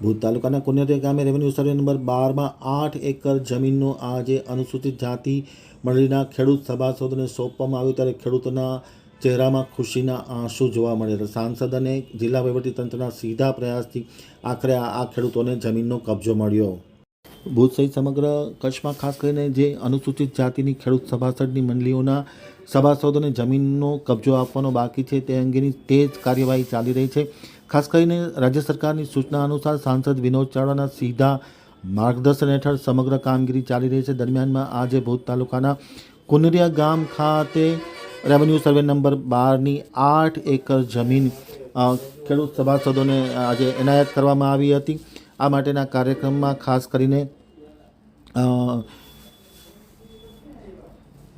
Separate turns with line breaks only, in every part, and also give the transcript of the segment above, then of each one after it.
ભુજ તાલુકાના કુનેરિયા ગામે revenue survey number 12 માં 8 એકર જમીનનો આજે અનુસૂચિત જાતિ મંડળીના ખેડૂત સભાસદોને સોંપવામાં આવ્યું ત્યારે ખેડૂતોના ચહેરામાં ખુશીના આંસુ જોવા મળ્યા. સાંસદ અને જિલ્લા વહીવટીતંત્રના સીધા પ્રયાસથી આખરે આ ખેડૂતોને જમીનનો કબજો મળ્યો. ભુજ સહિત સમગ્ર કચ્છમાં ખાસ કરીને જે અનુસૂચિત જાતિની ખેડૂત સભાસદની મંડળીઓના સભાસદોને જમીનનો કબજો આપવાનો બાકી છે તે અંગેની તેજ કાર્યવાહી ચાલી રહી છે. ખાસ કરીને રાજ્ય સરકારની સૂચના અનુસાર સાંસદ વિનોદ ચાવડાના સીધા માર્ગદર્શન હેઠળ સમગ્ર કામગીરી ચાલી રહી છે. દરમિયાનમાં આજે ભુજ તાલુકાના કુનેરિયા ગામ ખાતે રેવન્યુ સર્વે નંબર 12ની 8 એકર જમીન ખેડૂત સભાસદોને આજે એનાયત કરવામાં આવી હતી. આ માટેના કાર્યક્રમમાં ખાસ કરીને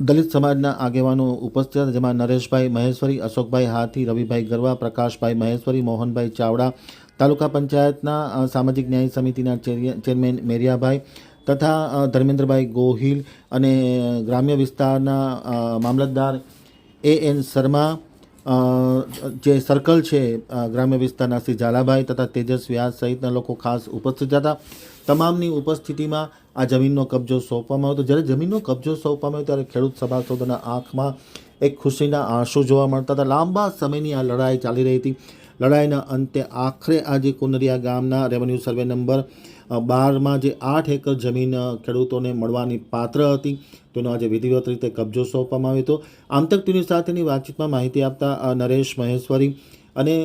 દલિત સમાજના આગેવાનો ઉપસ્થિત હતા, જેમાં નરેશભાઈ મહેશ્વરી, અશોકભાઈ હાથી, રવિભાઈ ગરવા, પ્રકાશભાઈ મહેશ્વરી, મોહનભાઈ ચાવડા, તાલુકા પંચાયતના સામાજિક ન્યાય સમિતિના ચેરમેન મેરિયાભાઈ તથા ધર્મેન્દ્રભાઈ ગોહિલ અને ગ્રામ્ય વિસ્તારના મામલતદાર AN શર્મા, જે સર્કલ છે ગ્રામ્ય વિસ્તારના શ્રી ઝાલાભાઈ તથા તેજસ વ્યાસ સહિતના લોકો ખાસ ઉપસ્થિત હતા. તમામની ઉપસ્થિતિમાં આ જમીનનો કબજો સોંપવામાં આવ્યો હતો. જ્યારે જમીનનો કબજો સોંપવામાં આવ્યો ત્યારે ખેડૂત સભાસદોના આંખમાં એક ખુશીના આંસુ જોવા મળતા હતા. લાંબા સમયની આ લડાઈ ચાલી રહી હતી. લડાઈના અંતે આખરે આજે કુનેરિયા ગામના રેવન્યુ સર્વે નંબર 12માં જે 8 એકર જમીન ખેડૂતોને મળવાની પાત્ર હતી તેનો આજે વિધિવત રીતે કબજો સોંપવામાં આવ્યો હતો. આમતક ટીવી સાથેની વાતચીતમાં માહિતી આપતા નરેશ મહેશ્વરી અને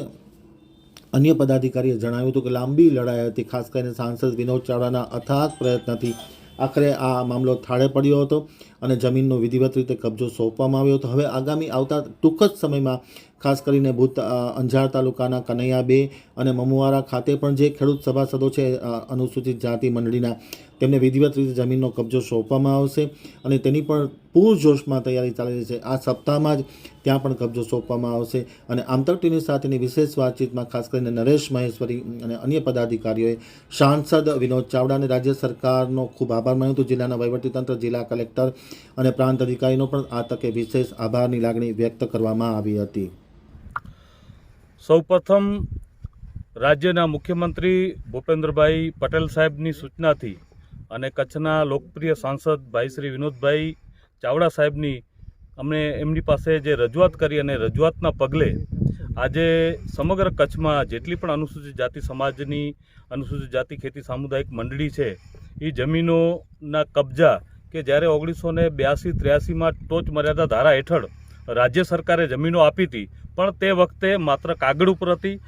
અન્ય પદાધિકારીએ જણાવ્યું હતું કે લાંબી લડાઈ હતી. ખાસ કરીને સાંસદ વિનોદ ચાવડાના અથાગ પ્રયત્નથી આખરે આ મામલો થાળે પડ્યો હતો અને જમીનનો વિધિવત રીતે કબજો સોંપવામાં આવ્યો હતો. હવે આગામી આવતા ટૂંક જ સમયમાં ખાસ કરીને ભુજ અંજાર તાલુકાના કનૈયા 2 અને મમુવારા ખાતે પણ જે ખેડૂત સભાસદો છે અનુસૂચિત જાતિ મંડળીના, તેમને વિધિવત રીતે જમીનનો કબજો સોંપવામાં આવશે અને તેની પણ પૂરજોશમાં તૈયારી ચાલી રહી છે. આ સપ્તાહમાં જ ત્યાં પણ કબજો સોંપવામાં આવશે. અને આમતક ટીવી સાથેની વિશેષ વાતચીતમાં ખાસ કરીને નરેશ મહેશ્વરી અને અન્ય પદાધિકારીઓએ સાંસદ વિનોદ ચાવડા અને રાજ્ય સરકારનો ખૂબ આભાર માન્યો હતો. જિલ્લાના વહીવટીતંત્ર, જિલ્લા કલેક્ટર અને પ્રાંત અધિકારીનો પણ આ તકે વિશેષ આભારની લાગણી વ્યક્ત કરવામાં આવી હતી.
સૌપ્રથમ રાજ્યના મુખ્યમંત્રી ભૂપેન્દ્રભાઈ પટેલ સાહેબની સૂચનાથી અને કચ્છના લોકપ્રિય સાંસદ ભાઈ શ્રી વિનોદભાઈ ચાવડા સાહેબની અમને એમની પાસે જે રજૂઆત કરી અને રજૂઆતના પગલે આજે સમગ્ર કચ્છમાં જેટલી પણ અનુસૂચિત જાતિ સમાજની અનુસૂચિત જાતિ ખેતી સામુદાયિક મંડળી છે એ જમીનોના કબજા કે જ્યારે 1982-83માં ટોચ મર્યાદા ધારા હેઠળ રાજ્ય સરકારે જમીનો આપી હતી, પણ તે વખતે માત્ર કાગળ ઉપર હતી.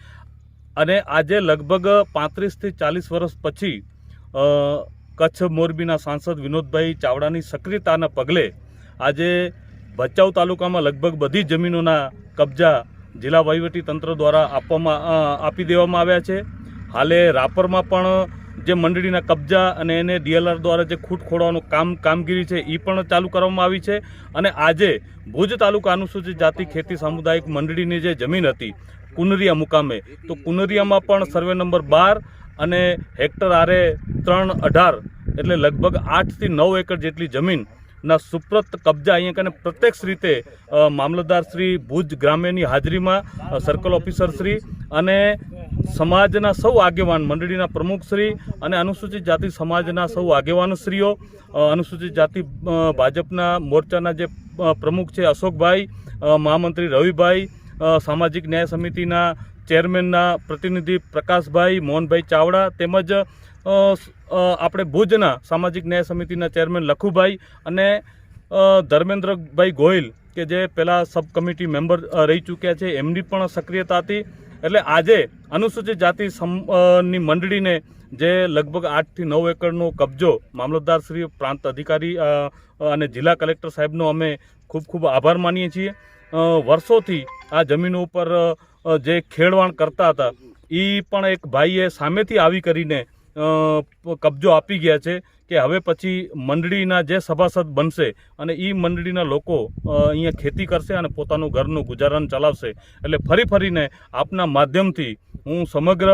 અને આજે લગભગ 35થી 40 વર્ષ પછી કચ્છ મોરબીના સાંસદ વિનોદભાઈ ચાવડાની સક્રિયતાના પગલે આજે ભચાઉ તાલુકામાં લગભગ બધી જમીનોના કબજા જિલ્લા વહીવટી તંત્ર દ્વારા આપી દેવામાં આવ્યા છે. હાલે રાપરમાં પણ જે મંડળીના કબજા અને એને DLR દ્વારા જે ખૂટ ખોડવાનું કામગીરી છે એ પણ ચાલુ કરવામાં આવી છે. અને આજે ભુજ તાલુકા અનુસૂચિત જાતિ ખેતી સામુદાયિક મંડળીની જે જમીન હતી કુનેરિયા મુકામે, તો કુનેરિયામાં પણ સર્વે નંબર 12 અને હેક્ટર આરે 318 એટલે લગભગ 8 થી 9 એકર જેટલી જમીનના સુપ્રત કબજા અહીંયા કને પ્રત્યક્ષ રીતે મામલતદાર શ્રી ભુજ ગ્રામ્યની હાજરીમાં સર્કલ ઓફિસર શ્રી અને સમાજના સૌ આગેવાન, મંડળીના પ્રમુખશ્રી અને અનુસૂચિત જાતિ સમાજના સૌ આગેવાનશ્રીઓ, અનુસૂચિત જાતિ ભાજપના મોરચાના જે પ્રમુખ છે અશોકભાઈ, મહામંત્રી રવિભાઈ, સામાજિક ન્યાય સમિતિના ચેરમેનના પ્રતિનિધિ પ્રકાશભાઈ, મોહનભાઈ ચાવડા તેમજ આપણે ભુજના સામાજિક ન્યાય સમિતિના ચેરમેન લખુભાઈ અને ધર્મેન્દ્રભાઈ ગોહિલ કે જે પહેલાં સબ કમિટી મેમ્બર રહી ચૂક્યા છે, એમની પણ સક્રિયતા હતી. એટલે આજે અનુસૂચિત જાતિ ની મંડળીને જે લગભગ 8 થી 9 એકરનો કબજો મામલતદાર શ્રી, પ્રાંત અધિકારી અને જિલ્લા કલેક્ટર સાહેબનો અમે ખૂબ ખૂબ આભાર માનીએ છીએ. વર્ષોથી આ જમીનો ઉપર જે ખેડવાણ કરતા હતા એ પણ એક ભાઈએ સામેથી આવી કરીને કબજો આપી ગયા છે કે હવે પછી મંડળીના જે સભાસદ બનશે અને એ મંડળીના લોકો અહીંયા ખેતી કરશે અને પોતાનું ઘરનું ગુજારણ ચલાવશે. એટલે ફરીને આપના માધ્યમથી હું સમગ્ર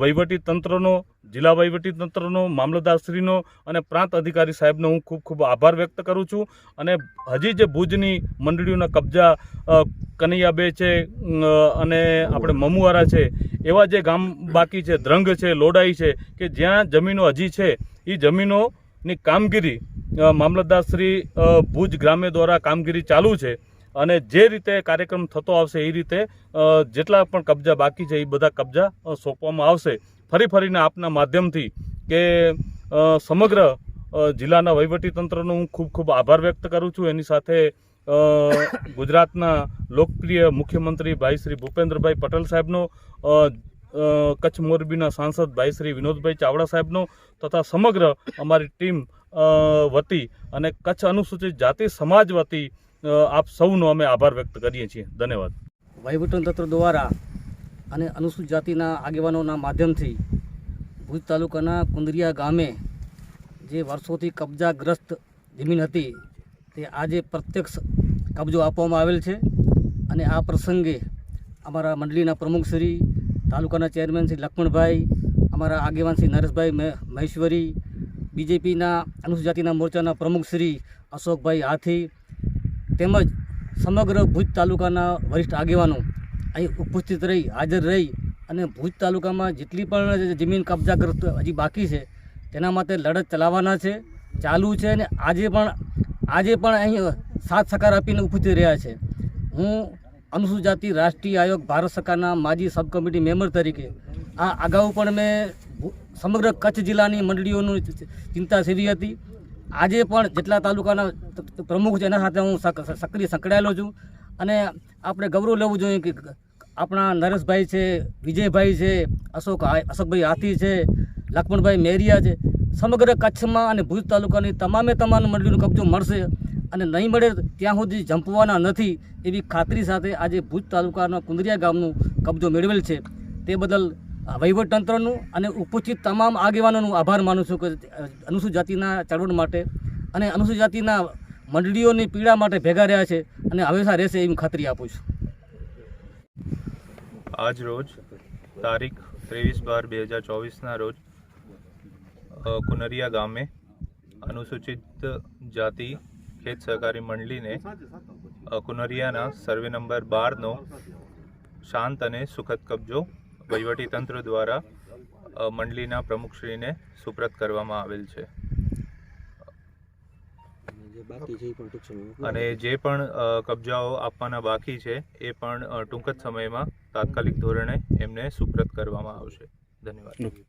વહીવટી તંત્રનો, જિલ્લા વહીવટી તંત્રનો, મામલતદારશ્રીનો અને પ્રાંત અધિકારી સાહેબનો હું ખૂબ ખૂબ આભાર વ્યક્ત કરું છું. અને હજી જે ભુજની મંડળીઓના કબજા કનૈયાબે છે અને આપણે મમુવારા છે, એવા જે ગામ બાકી છે, ધ્રંગ છે, લોડાઈ છે, કે જ્યાં જમીનો હજી છે એ જમીનોની કામગીરી મામલતદાર શ્રી ભુજ ગ્રામ્ય દ્વારા કામગીરી ચાલુ છે અને જે રીતે કાર્યક્રમ થતો આવશે એ રીતે જેટલા પણ કબજા બાકી છે એ બધા કબજા સોંપવામાં આવશે. ફરીને આપના માધ્યમથી કે સમગ્ર જિલ્લાના વહીવટીતંત્રનો હું ખૂબ આભાર વ્યક્ત કરું છું. એની સાથે ગુજરાતના લોકપ્રિય મુખ્યમંત્રી ભાઈ શ્રી ભૂપેન્દ્રભાઈ પટેલ સાહેબનો, કચ્છ મોરબીના સાંસદ ભાઈ શ્રી વિનોદભાઈ ચાવડા સાહેબનો તથા સમગ્ર અમારી ટીમ વતી અને કચ્છ અનુસૂચિત જાતિ સમાજ વતી આપ સૌનો અમે આભાર વ્યક્ત કરીએ છીએ. ધન્યવાદ.
વહીવટીતંત્ર દ્વારા અને અનુસૂચિત જાતિના આગેવાનોના માધ્યમથી ભુજ તાલુકાના કુંદરિયા ગામે જે વર્ષોથી કબજાગ્રસ્ત જમીન હતી તે આજે પ્રત્યક્ષ કબજો આપવામાં આવેલ છે અને આ પ્રસંગે અમારા મંડળીના પ્રમુખ શ્રી, તાલુકાના ચેરમેન શ્રી લક્ષ્મણભાઈ, અમારા આગેવાન શ્રી નરેશભાઈ મહેશ્વરી, બીજેપીના અનુસૂચિત જાતિના મોરચાના પ્રમુખ શ્રી અશોકભાઈ હાથી તેમજ સમગ્ર ભુજ તાલુકાના વરિષ્ઠ આગેવાનો અહીં ઉપસ્થિત રહી, હાજર રહી અને ભુજ તાલુકામાં જેટલી પણ જમીન કબજાગ્રસ્ત હજી બાકી છે તેના માટે લડત ચલાવવાના છે, ચાલુ છે અને આજે પણ અહીં સાથ સહકાર આપીને ઉપસ્થિત રહ્યા છે. હું અનુસૂચિત જાતિ રાષ્ટ્રીય આયોગ ભારત સરકારના માજી સબ કમિટી મેમ્બર તરીકે આ અગાઉ પણ મેં સમગ્ર કચ્છ જિલ્લાની મંડળીઓનું ચિંતા સેવી હતી. આજે પણ જેટલા તાલુકાના પ્રમુખ છે એના સાથે હું સક્રિય સંકળાયેલો છું અને આપણે ગૌરવ લેવું જોઈએ કે આપણા નરેશભાઈ છે, વિજયભાઈ છે, અશોકભાઈ હાથી છે, લક્ષ્મણભાઈ મેરિયા છે, સમગ્ર કચ્છમાં અને ભુજ તાલુકાની તમામ મંડળીનો કબજો મળશે અને નહીં મળે ત્યાં સુધી જંપવાના નથી એવી ખાતરી સાથે આજે ભુજ તાલુકાના કુંદરિયા ગામનું કબજો મેળવેલ છે. તે બદલ વહીવટતંત્રનું અને ઉપસ્થિત તમામ આગેવાનોનું આભાર માનું છું કે અનુસૂચિત જાતિના ચળવળ માટે અને અનુસૂચિત જાતિના મંડળીઓની પીડા માટે ભેગા રહ્યા છે અને હંમેશા રહેશે એવી ખાતરી આપું છું.
આજ રોજ તારીખ 23/12/2024ના રોજ કુનરિયા ગામે અનુસૂચિત જાતિ ખેત સહકારી મંડળીને કુનરિયાના સર્વે નંબર 12નો શાંત અને સુખદ કબજો વહીવટીતંત્ર દ્વારા મંડળીના પ્રમુખશ્રીને સુપ્રત કરવામાં આવેલ છે અને જે પણ કબજાઓ આપવાના બાકી છે એ પણ ટૂંક જ સમયમાં તાત્કાલિક ધોરણે એમને સુપ્રત કરવામાં આવશે. ધન્યવાદ.